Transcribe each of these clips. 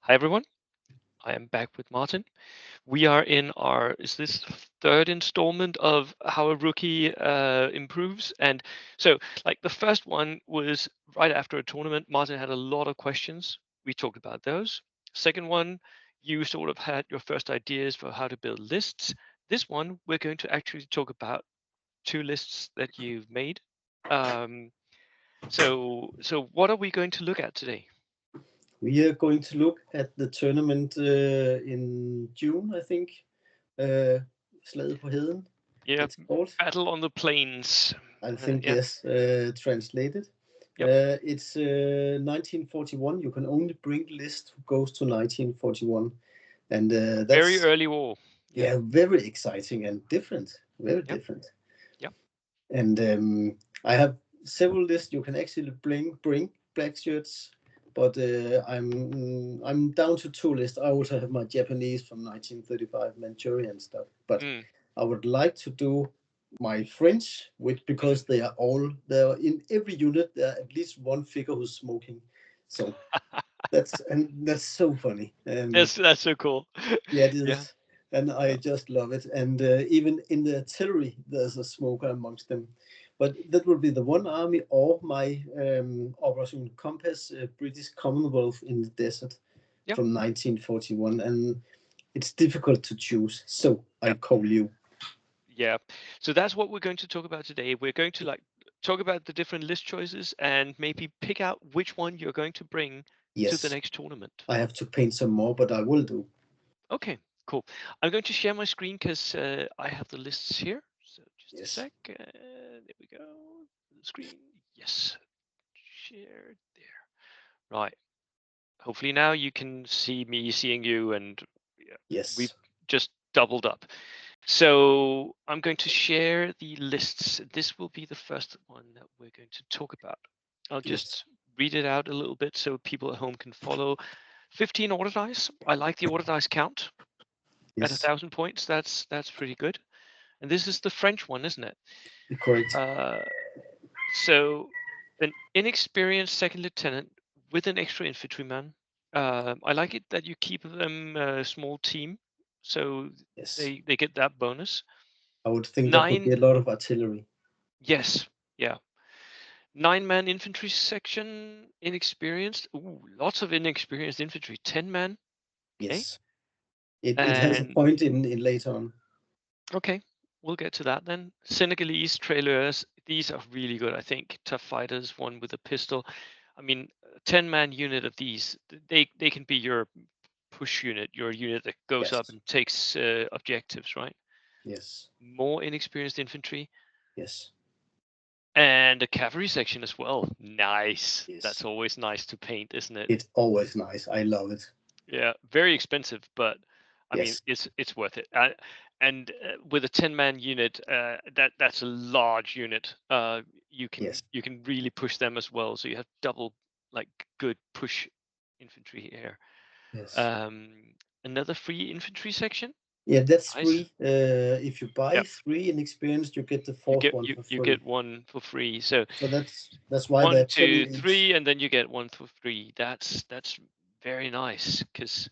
Hi everyone, I am back with Martin. We are in is this third installment of how a rookie improves? And so, like the first one was right after a tournament. Martin had a lot of questions. We talked about those. Second one, you sort of had your first ideas for how to build lists. This one, we're going to actually talk about two lists that you've made. Um, so what are we going to look at today? We are going to look at the tournament in June, I think. Slaget på Heden, Yeah, it's called. Battle on the Plains. I think, Yeah. yes, translated. Yep. It's 1941. You can only bring the list who goes to 1941. And Very that's, early war. Yeah. yeah, very exciting and different. Very Yep. different. Yep. And I have several lists you can actually bring black shirts, but I'm down to two lists. I also have my Japanese from 1935 Manchurian stuff, but Mm, I would like to do my French, which mm. because they are all there in every unit. There are at least one figure who's smoking, so that's so funny. That's so cool. Yeah, it Yeah. is, and I Yeah. just love it. And even in the artillery, there's a smoker amongst them. But that would be the one army or my Operation Compass, British Commonwealth in the desert Yep. from 1941, and it's difficult to choose. So I Yep. call you. Yeah. So that's what we're going to talk about today. We're going to like talk about the different list choices and maybe pick out which one you're going to bring to the Yes, next tournament. I have to paint some more, but I will do. Okay, cool. I'm going to share my screen because I have the lists here. So just a Yes, sec. There we go. The screen. Yes. Share there. Right. Hopefully now you can see me seeing you, and yeah, we've yes, just doubled up. So I'm going to share the lists. This will be the first one that we're going to talk about. I'll yes, just read it out a little bit so people at home can follow. 15 order dice. I like the order dice count at yes. 1,000 points. That's pretty good. And this is the French one, isn't it? Correct. Uh, so an inexperienced second lieutenant with an extra infantryman. I like it that you keep them a small team, so Yes, they get that bonus. I would think that would be Nine, a lot of artillery. yes, yeah. 9-man infantry section, inexperienced. Ooh, lots of inexperienced infantry. 10-man, okay. Yes, it has a And point in later on. okay, we'll get to that then. Senegalese trailers, these are really good, I think. Tough fighters, one with a pistol. I mean, a 10-man unit of these, they can be your push unit, your unit that goes up Yes, and takes objectives, right? yes, More inexperienced infantry yes, and a cavalry section as well. Nice. yes. That's always nice to paint, isn't it? It's always nice. I love it. Yeah, very expensive, but I mean, Yes, it's worth it. And with a 10-man unit, that's a large unit. yes, You can really push them as well. So you have double like good push infantry here. yes. Um, Another free infantry section. Yeah, that's Nice. free. If you buy Yep. three in experience, you get the fourth one for You free. get one for free. So So that's why one, they're 10 two, in each. three, and then you get one for free. That's very nice because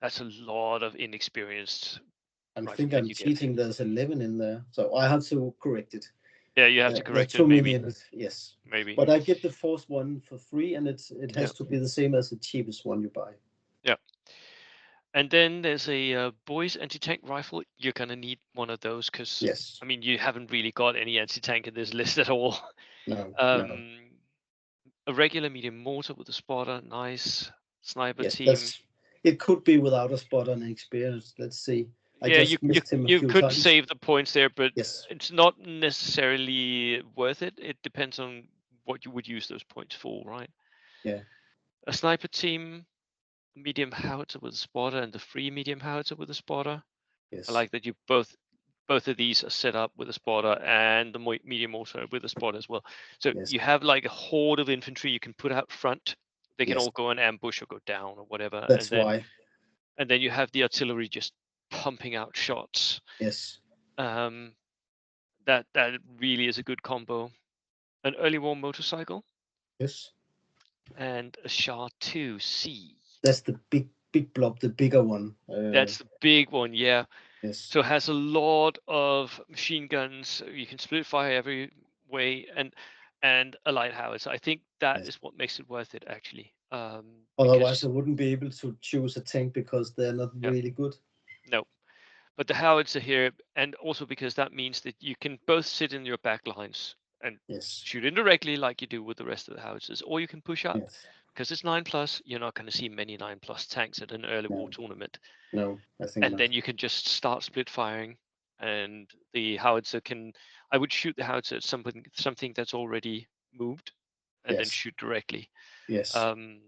that's a lot of inexperienced I think riflemen I'm you get. cheating. There's 11 in there, so I have to correct it. Yeah, you have to There are correct it, too many maybe, in it. Yes, maybe. but I get the fourth one for free, and it Yeah, has to be the same as the cheapest one you buy. yeah. And then there's a boys anti-tank rifle. You're gonna need one of those because Yes. I mean you haven't really got any anti-tank in this list at all. No. No. Um, a regular medium mortar with a spotter, nice sniper Yes. team. That's. It could be without a spot on experience. Let's see. I Yeah, just missed him a you few could times. save the points there, but Yes. it's not necessarily worth it. It depends on what you would use those points for, right? Yeah. A sniper team, medium howitzer with a spotter, and the free medium howitzer with a spotter. I Yes. like that you both of these are set up with a spotter and the medium also with a spotter as well. So Yes. you have like a horde of infantry you can put out front. They can Yes. all go and ambush or go down or whatever, That's why. and then you have the artillery just pumping out shots. Yes. Um, that really is a good combo. An early war motorcycle Yes. and a SHA 2C. That's the big big blob, the bigger one. That's the big one, yeah. Yes. So it has a lot of machine guns. You can split fire every way, and a light howitzer. I think that Yes. is what makes it worth it, actually. Otherwise, I Because wouldn't be able to choose a tank because they're not yeah, really good. no, but the howitzer here, and also because that means that you can both sit in your back lines and Yes. shoot indirectly like you do with the rest of the howitzers, or you can push up. Yes. Because it's 9+, you're not going to see many 9+ tanks at an early war No. tournament. No, I think And not. then you can just start split firing, and the howitzer can. I would shoot the howitzer at something that's already moved, and then Yes. shoot directly. Yes. Um,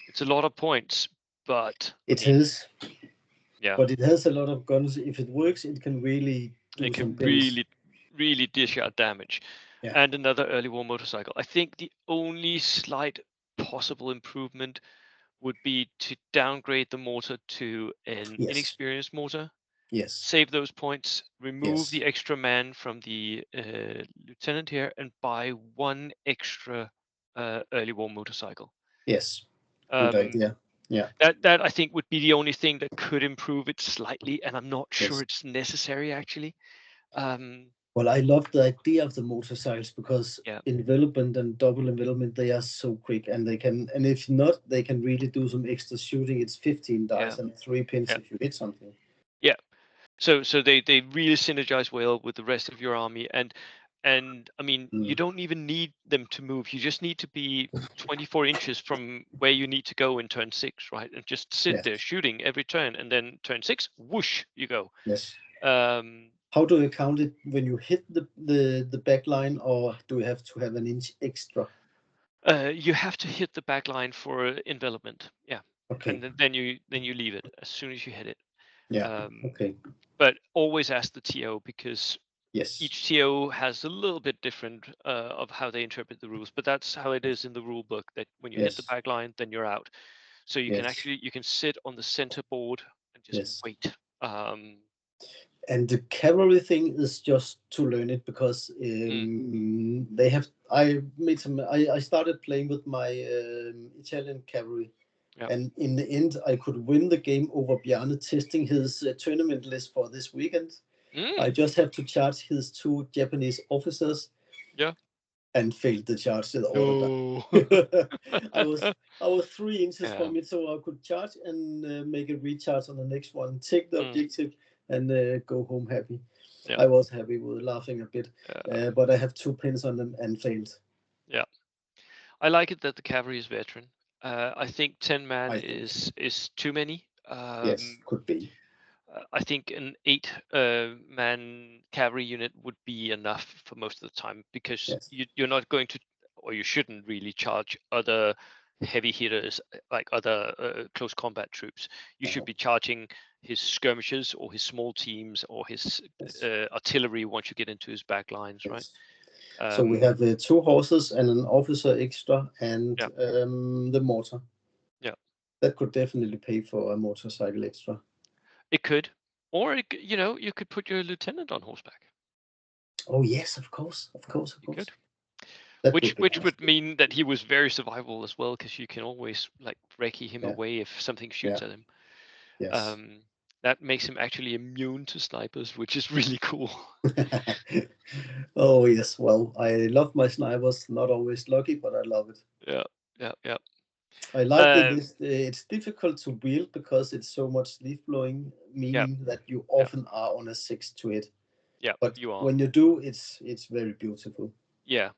it's a lot of points, but I It mean, is, yeah, but it has a lot of guns. If it works, it can really do it some can things. really dish out damage. Yeah. And another early war motorcycle. I think the only slight possible improvement would be to downgrade the mortar to an Yes. inexperienced mortar, Yes. save those points, remove Yes. the extra man from the lieutenant here, and buy one extra early war motorcycle. Yes. Good Um, idea. Yeah. that I think would be the only thing that could improve it slightly, and I'm not sure Yes. it's necessary, actually. Um, Well, I love the idea of the motorcycles because yeah, envelopment and double envelopment, they are so quick and they can, and if not, they can really do some extra shooting. It's 15 yeah, dice and 3 pins yeah, if you hit something. yeah. So they really synergize well with the rest of your army, and I mean, you Mm. don't even need them to move. You just need to be 24 inches from where you need to go in turn 6, right? And just sit Yes. there shooting every turn, and then turn 6, whoosh, you go. Yes. Um, How do you count it when you hit the back line, or do you have to have an inch extra? you have to hit the back line for envelopment, yeah, Okay. and then you leave it as soon as you hit it. Yeah. Um, Okay. but always ask the TO, because Yes. each TO has a little bit different of how they interpret the rules, but that's how it is in the rule book, that when you hit the Yes. back line, then you're out. So you can Yes. actually sit on the center board and just Yes. wait. Um, And the cavalry thing is just to learn it because mm, they have. I made some. I started playing with my Italian cavalry, yeah. and in the end, I could win the game over Bjarne testing his tournament list for this weekend. I Mm, just have to charge his 2 Japanese officers yeah. and failed the charge the other No. time. I was 3 inches Yeah. from it, so I could charge and make a recharge on the next one, take the Mm, objective, and go home happy. yeah. I was happy with laughing a bit, Yeah. but I have 2 pins on them and failed. Yeah. I like it that the cavalry is veteran. I think 10 man I think is too many. yes, could be. I think an 8 man cavalry unit would be enough for most of the time, because Yes, you're not going to, or you shouldn't really charge other heavy hitters, like other close combat troops. You should no, be charging his skirmishers or his small teams or his yes, artillery once you get into his back lines, right? yes. So we Um, have 2 horses and an officer extra, and yeah, the mortar. yeah, That could definitely pay for a motorcycle extra. it could, or you could put your lieutenant on horseback. Oh yes, of course, of course, of You could. course. That Which would be which nice. would mean that he was very survivable as well, because you can always like recce him Yeah, away if something yeah, shoots at him. yes. Um, that makes him actually immune to snipers, which is really cool. Oh yes, well, I love my snipers. Not always lucky, but I love it. Yeah, yeah, yeah. I like the Um, list. It's difficult to wield because it's so much leaf blowing, yeah, meaning that you yeah, often are on a 6 to it. yeah. But You are. when you do, it's very beautiful. Yeah,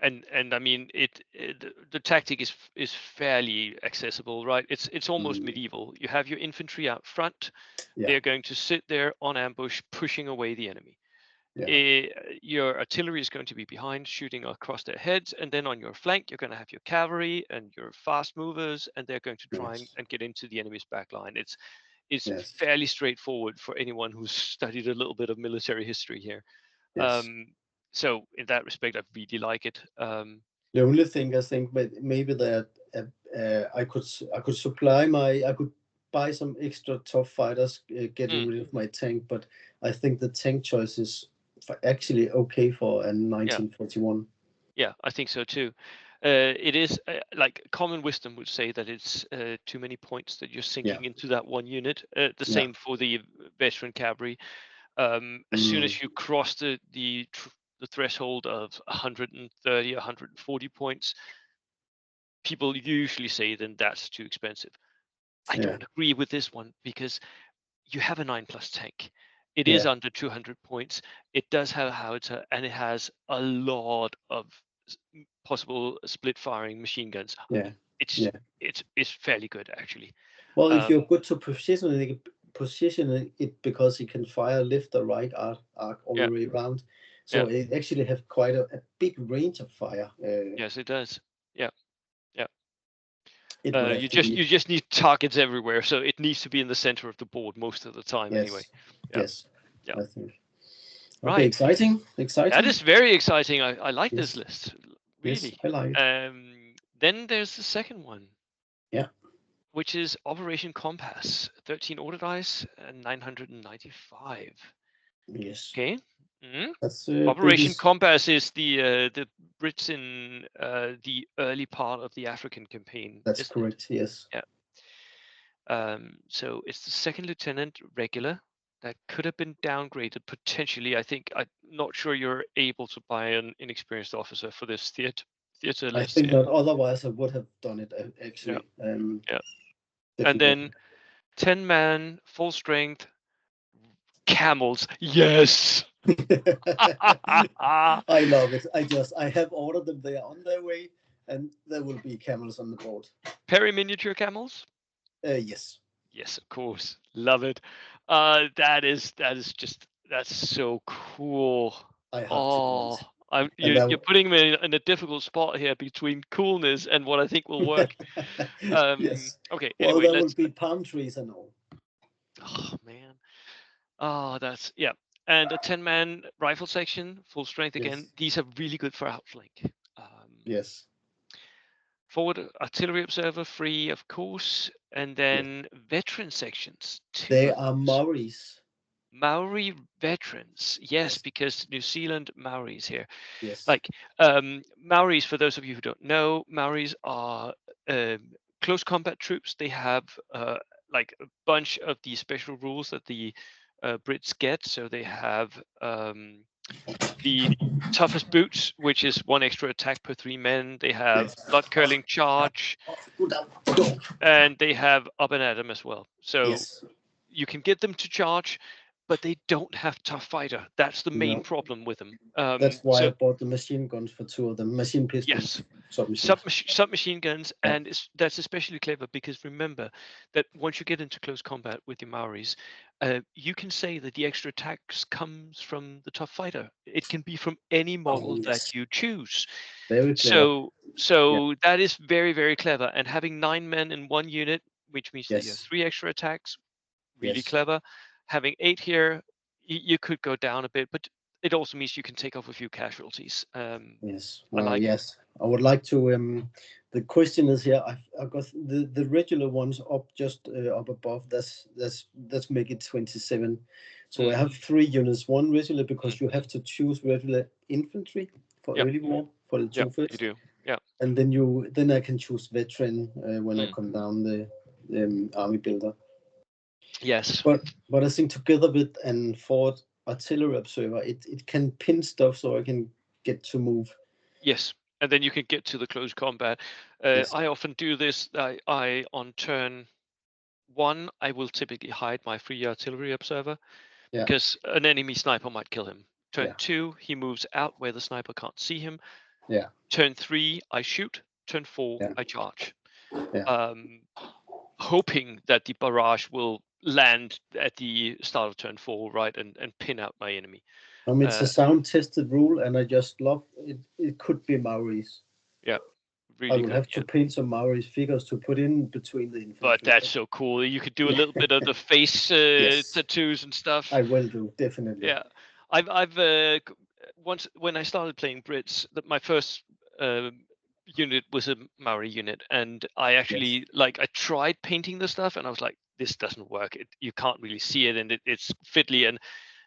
and I mean the tactic is fairly accessible, right? It's almost Mm, medieval. You have your infantry out front. yeah, They're going to sit there on ambush, pushing away the enemy. yeah, eh, your artillery is going to be behind, shooting across their heads, and then on your flank you're going to have your cavalry and your fast movers, and they're going to try and, yes, and get into the enemy's back line. It's yes, fairly straightforward for anyone who's studied a little bit of military history here. yes. um, so in that respect, I really like it. The only thing I think, maybe that I could supply I could buy some extra tough fighters, getting mm, rid of my tank, but I think the tank choice is actually okay for a yeah, 1941. yeah, I think so too. It is like common wisdom would say that it's too many points that you're sinking into that one unit. The same for the veteran cavalry. As soon as you cross the threshold of 130, 140 points, people usually say then that's too expensive. I don't agree with this one because you have a 9+ tank. It is under 200 points. It does have a howitzer and it has a lot of possible split firing machine guns. It's fairly good actually. Well, if you're good to position it because it can fire left or right arc all the way around, so it actually have quite a big range of fire. Yes, it does. Yeah. It would you just need targets everywhere, so it needs to be in the center of the board most of the time anyway. Yes. I think. Right. Okay, exciting. That is very exciting. I like this list. Really. Yes, I like it. Then there's the second one. Yeah. Which is Operation Compass, 13 order dice and 995. Yes. Okay. That's Operation Compass is the Brits in the early part of the African campaign. That's correct. Yes. Yeah. So it's the second lieutenant regular that could have been downgraded potentially. I think I'm not sure you're able to buy an inexperienced officer for this theater list. I think not. Otherwise, I would have done it actually. Yeah. And then 10-man, full strength, camels. Yes. I love it. I have ordered them. They are on their way, and there will be camels on the board. Perry miniature camels? Yes. Yes, of course. Love it. That's so cool. I have to. You're putting me in a difficult spot here between coolness and what I think will work. Yes. Okay. Well, anyway, there will be palm trees and all. Oh man. Oh, that's and a 10-man rifle section, full strength again. Yes. These are really good for outflank. Yes. Forward artillery observer free, of course, and then veteran sections. They are Maoris. Maori veterans, yes, because New Zealand Maoris here. Yes. Like Maoris, for those of you who don't know, Maoris are close combat troops. They have like a bunch of the special rules that the Brits get. So they have the toughest boots, which is 1 extra attack per 3 men. They have blood curling charge, and they have up and at 'em as well. So you can get them to charge, but they don't have tough fighter. That's the main problem with them. That's why I bought the machine guns for 2 of them. Machine pistols. Yes. Submachine guns, and that's especially clever because remember that once you get into close combat with your Maoris, you can say that the extra attacks comes from the tough fighter. It can be from any model that you choose. Very clever. So that is very, very clever. And having 9 men in 1 unit, which means that you have 3 extra attacks, really clever. Having 8 here, you could go down a bit, but it also means you can take off a few casualties. Yes. Well, yes. I would like to. The question is here. I got the regular ones up just up above. Let's make it 27. So I have 3 units. 1 regular because you have to choose regular infantry for early war for the 2 first. You do. Yeah. And then I can choose veteran when I come down the army builder. Yes. But I think together with and forward artillery observer, it can pin stuff so I can get to move. Yes, and then you can get to the close combat. I often do this. I on turn 1, I will typically hide my free artillery observer because an enemy sniper might kill him. Turn 2, he moves out where the sniper can't see him. Yeah. Turn 3, I shoot. Turn 4, I charge. Hoping that the barrage will land at the start of turn 4, right, and pin out my enemy. It's a sound-tested rule, and I just love it. It could be Maoris. Yeah, really. I would have to paint some Maoris figures to put in between the infantry. But that's so cool. You could do a little bit of the face tattoos and stuff. I will do, definitely. Yeah, I've once when I started playing Brits, my first unit was a Maori unit, and I actually I tried painting the stuff, and I was like, this doesn't work. You can't really see it, and it's fiddly, and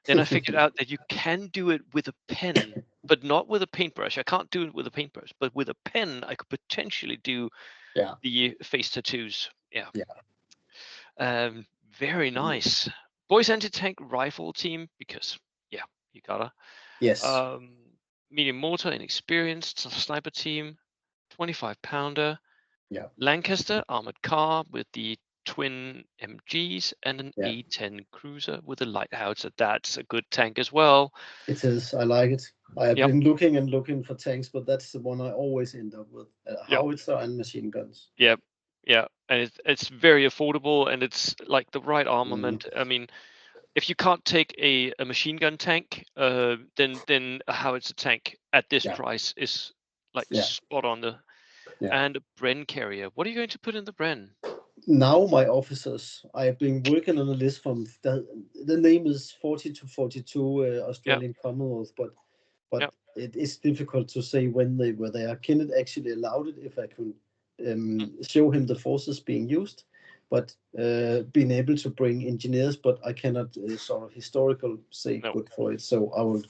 Then I figured out that you can do it with a pen, but not with a paintbrush. I can't do it with a paintbrush, but with a pen, I could potentially do Yeah, the face tattoos. Yeah. yeah. Very nice. Boys anti-tank rifle team, because yeah, you gotta. Yes. Um, medium mortar, inexperienced sniper team, 25 pounder. Yeah, Lancaster armored car with the twin MGs and an yeah. A10 cruiser with a lighthouse. That's a good tank as well. It is. I like it. I have Yep, been looking and looking for tanks, but that's the one I always end up with: yep, howitzer and machine guns. yep, yeah. And it's very affordable and it's like the right Mm, armament. I mean, if you can't take a machine gun tank, then a howitzer tank at this yeah, price is like yeah, spot on the. yeah. And a Bren carrier. What are you going to put in the Bren? Now my officers, I have been working on a list from the name is 40 to 42 Yeah, Australian Commonwealth, but yeah, it is difficult to say when they were there. Kenneth actually allowed it if I could mm, show him the forces being used, but being able to bring engineers, but I cannot sort of historical say no, good for it. So I will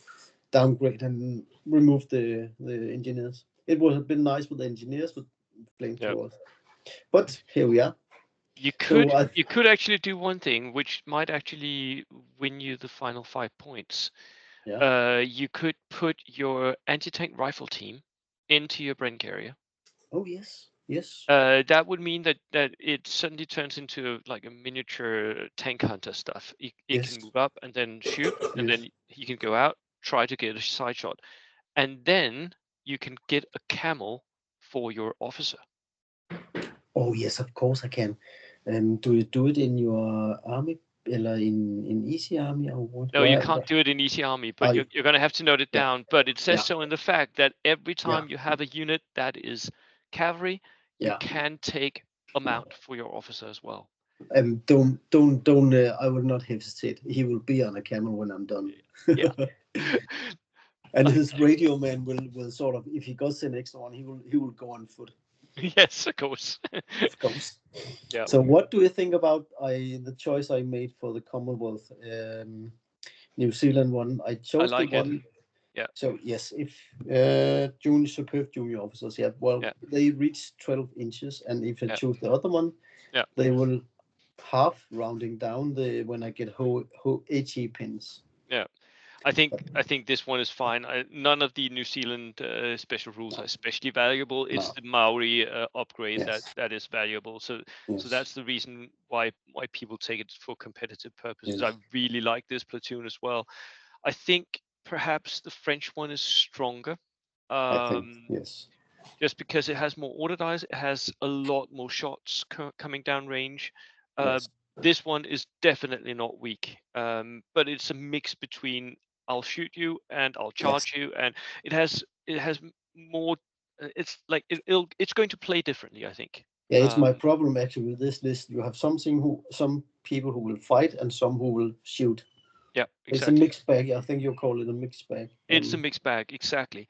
downgrade and remove the engineers. It would have been nice with the engineers with yeah. flamethrowers, but here we are. You So could you could actually do one thing which might actually win you the final 5 points. yeah. You could put your anti-tank rifle team into your Bren carrier. Oh yes, yes, That would mean that it suddenly turns into like a miniature tank hunter stuff. It can yes, move up and then shoot, and yes. then he can go out, try to get a side shot, and then you can get a camel for your officer. Oh yes, of course I can. Do you do it in your army, or in Easy Army, or what? No, you can't do it in Easy Army, but I you're going to have to note it yeah, down. But it says yeah, so in the fact that every yeah, time you have a unit that is cavalry, you yeah. can take a mount for your officer as well. Don't. I will not hesitate. He will be on a camel when I'm done. Yeah. And Like, his radio man will sort of, if he got the next one, he will go on foot, yes, of course. of course. Yeah, So what do you think about the choice I made for the Commonwealth New Zealand one? I I chose the like it. one. Yeah, So yes, if superb junior officers, yeah, well, yeah, they reach 12 inches, and if I yeah, choose the other one, yeah, they will half rounding down the when I get HE pins. yeah. I think this one is fine. None of the New Zealand special rules are especially valuable. It's No, the Maori upgrade that yes, that is valuable. So yes, that's the reason why people take it for competitive purposes. I yes. really like this platoon as well. I think perhaps the French one is stronger. I think Um, yes, just because it has more auto dice, it has a lot more shots coming down range. Uh, yes, this one is definitely not weak, but it's a mix between I'll shoot you and I'll yes. charge you, and it has more. It's like it's going to play differently, I think. Yeah, it's my Um, problem actually with this list. You have some people who will fight and some who will shoot. yeah, It's a exactly. mixed bag. I think you call it a mixed bag. It's a mixed bag, exactly,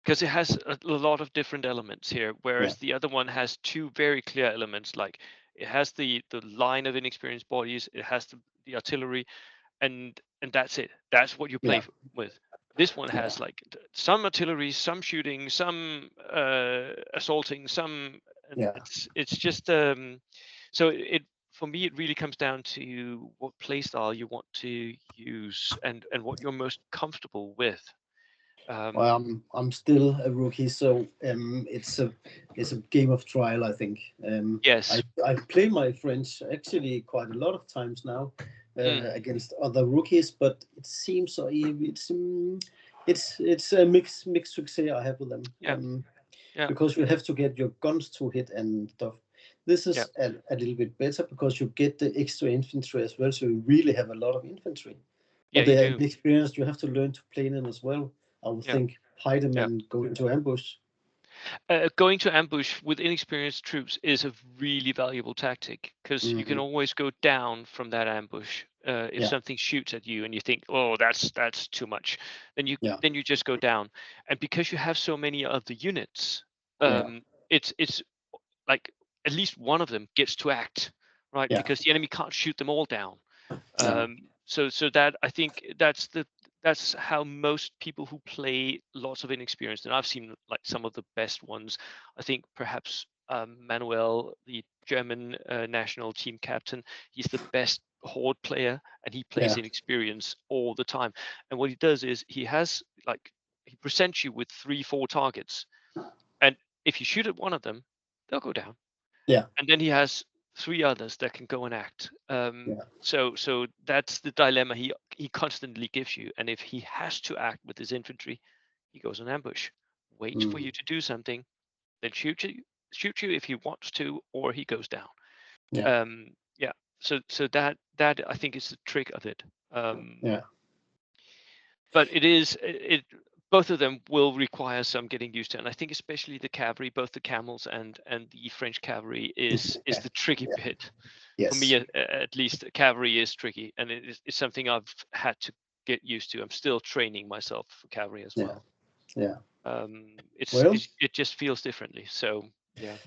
because it has a lot of different elements here, Yeah, whereas the other one has two very clear elements. Like it has the line of inexperienced bodies, it has the artillery, and that's it. That's what you play yeah, with. This one yeah, has like some artillery, some shooting, some assaulting, some, and yeah. it's just so it for me it really comes down to what playstyle you want to use and what you're most comfortable with. Well, Um, I'm still a rookie, so it's a game of trial. I think yes. I've played my French actually quite a lot of times now Mm, against other rookies, but it seems so it's a mixed success I have with them yeah. Yeah. because you have to get your guns to hit and stuff. This Yeah. is a little bit better because you get the extra infantry as well, so you really have a lot of infantry. Yeah. But You they are do. inexperienced. You have to learn to play them as well. I would Yeah. think hide them Yeah. and go into ambush. Going to ambush with inexperienced troops is a really valuable tactic because you can Hmm. always go down from that ambush. If Yeah, something shoots at you and you think, "Oh, that's too much," then you yeah, then you just go down. And because you have so many of the units, yeah, it's like at least one of them gets to act, right? yeah, Because the enemy can't shoot them all down. yeah, so that I think that's how most people who play lots of inexperienced, and I've seen like some of the best ones. I think perhaps Manuel, the German national team captain, he's the best horde player, and he plays Yeah. inexperience all the time. And what he does is he presents you with 3-4 targets, and if you shoot at one of them, they'll go down. Yeah. And then he has 3 others that can go and act. Yeah. So that's the dilemma he constantly gives you. And if he has to act with his infantry, he goes on ambush, waits for you to do something, then shoot you if he wants to, or he goes down. Yeah. Yeah. So that I think is the trick of it. Yeah. But it both of them will require some getting used to, and I think especially the cavalry, both the camels and the French cavalry is Yeah. the tricky Yeah. bit. Yes. For me, at least, cavalry is tricky, and it's something I've had to get used to. I'm still training myself for cavalry as well. Yeah. It just feels differently. So yeah,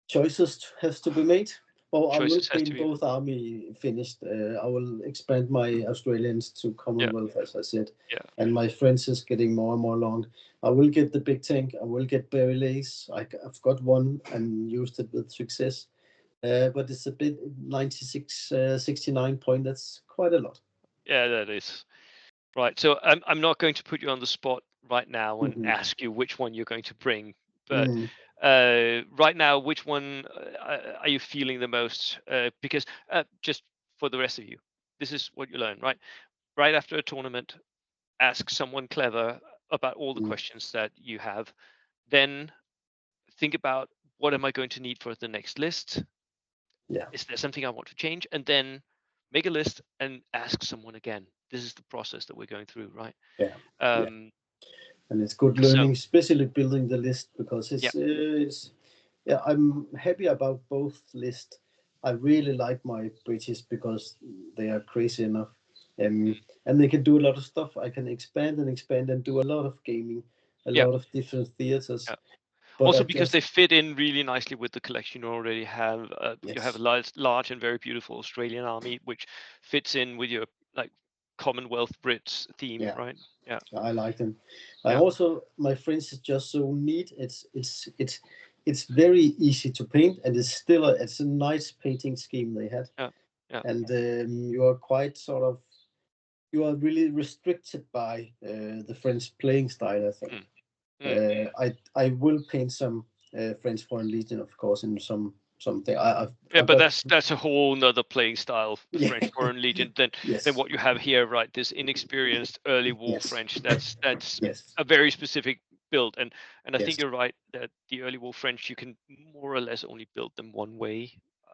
Choices has to be made. Well, I will choices has to paint be. both army finished. I will expand my Australians to Yeah, Commonwealth, as I said. yeah, And my French is getting more and more long. I will get the big tank. I will get Berylais. I've got one and used it with success. But it's a bit 96, 69 point. That's quite a lot. yeah. That is right. So I'm not going to put you on the spot right now and Mhm. ask you which one you're going to bring, but Mhm. right now, which one are you feeling the most? Because just for the rest of you, this is what you learn, right? Right after a tournament, ask someone clever about all the Mhm. questions that you have. Then think about, what am I going to need for the next list? Yeah. Is there something I want to change? And then make a list and ask someone again. This is the process that we're going through, right? Yeah. Yeah. Um, And it's good so learning, especially building the list, because yeah, it's yeah, I'm happy about both lists. I really like my British because they are crazy enough, mm, and they can do a lot of stuff. I can expand and do a lot of gaming, a yeah, lot of different theaters. yeah. But Also I because they just fit in really nicely with the collection you already have. You have a yes, large and very beautiful Australian army, which fits in with your like Commonwealth Brits theme, yeah, right? Yeah, I like them. I yeah, also my French is just so neat. It's very easy to paint, and it's a nice painting scheme they had. yeah, yeah. And you are quite sort of you are really restricted by the French playing style. I think Mm, mm. I will paint some French Foreign Legion, of course, in something. Yeah, I but got that's a whole nother playing style, the yeah French Foreign Legion, than yes what you have here, right? This inexperienced early war yes French. That's yes a very specific build, and I yes think you're right that the early war French, you can more or less only build them one way,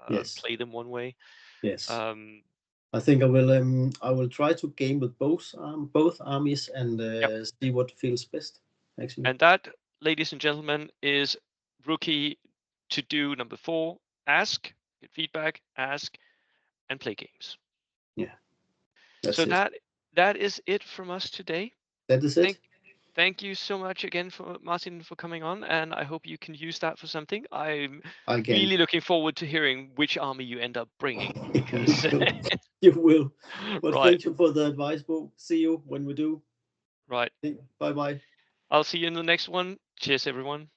yes play them one way. yes. Um, I think I will try to game with both armies and yep. see what feels best. Actually, And that, ladies and gentlemen, is rookie to do number 4. Ask, get feedback, ask, and play games. yeah, So that's it. that is it from us today. That is it. Thank thank you so much again for Martin for coming on, and I hope you can use that for something. I'm Again, really looking forward to hearing which army you end up bringing you because will. You will. But right, thank you for the advice, Bo. See you when we do. right. Bye bye. I'll see you in the next one. Cheers, everyone.